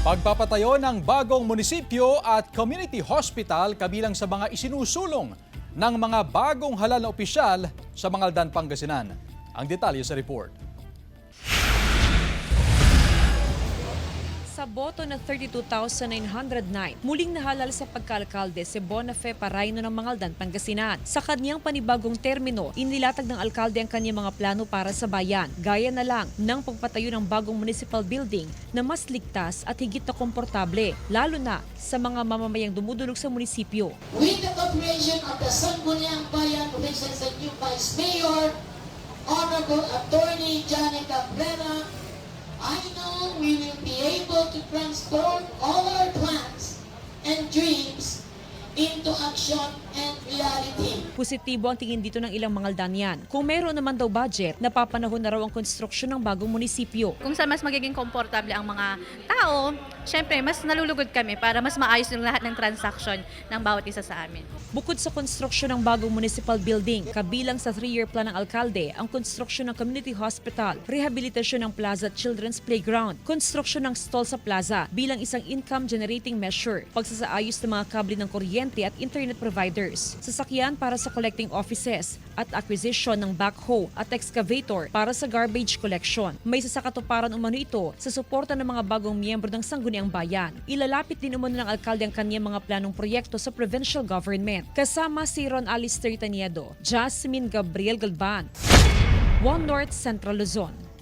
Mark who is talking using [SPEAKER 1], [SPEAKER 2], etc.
[SPEAKER 1] Pagpapatayo ng bagong munisipyo at community hospital kabilang sa mga isinusulong ng mga bagong halal na opisyal sa Mangaldan, Pangasinan. Ang detalye sa report.
[SPEAKER 2] Sa boto na 32,909, muling nahalal sa pagkaalkalde si Bonafe Parayno ng Mangaldan, Pangasinan. Sa kanyang panibagong termino, inilatag ng alkalde ang kanyang mga plano para sa bayan. Gaya na lang ng pagpatayo ng bagong municipal building na mas ligtas at higit na komportable, lalo na sa mga mamamayang dumudulog sa munisipyo.
[SPEAKER 3] With the cooperation of the Sangguniang Bayan, which is the new Vice Mayor, Honorable Attorney Johnny Cabrera, I know we will be able to transform all our plans and dreams into action and reality.
[SPEAKER 2] Positibo ang tingin dito ng ilang Mangaldanian. Kung meron naman daw budget, napapanahon na raw ang konstruksyon ng bagong munisipyo.
[SPEAKER 4] Kung saan mas magiging komportable ang mga tao, syempre mas nalulugod kami para mas maayos yung lahat ng transaction ng bawat isa sa amin.
[SPEAKER 2] Bukod sa konstruksyon ng bagong municipal building, kabilang sa 3-year plan ng alkalde, ang konstruksyon ng community hospital, rehabilitasyon ng plaza at children's playground, konstruksyon ng stall sa plaza bilang isang income-generating measure, pagsasaayos ng mga kable ng kuryente at internet providers, sasakyan para sa collecting offices, at acquisition ng backhoe at excavator para sa garbage collection. May sasakatuparan umano ito sa suporta ng mga bagong miyembro ng Sangguniang Bayan. Ilalapit din umano ng alkalde ang kanyang mga planong proyekto sa provincial government. Kasama si Ron Alistair Taniedo, Jasmine Gabriel Galban, North Central Luzon.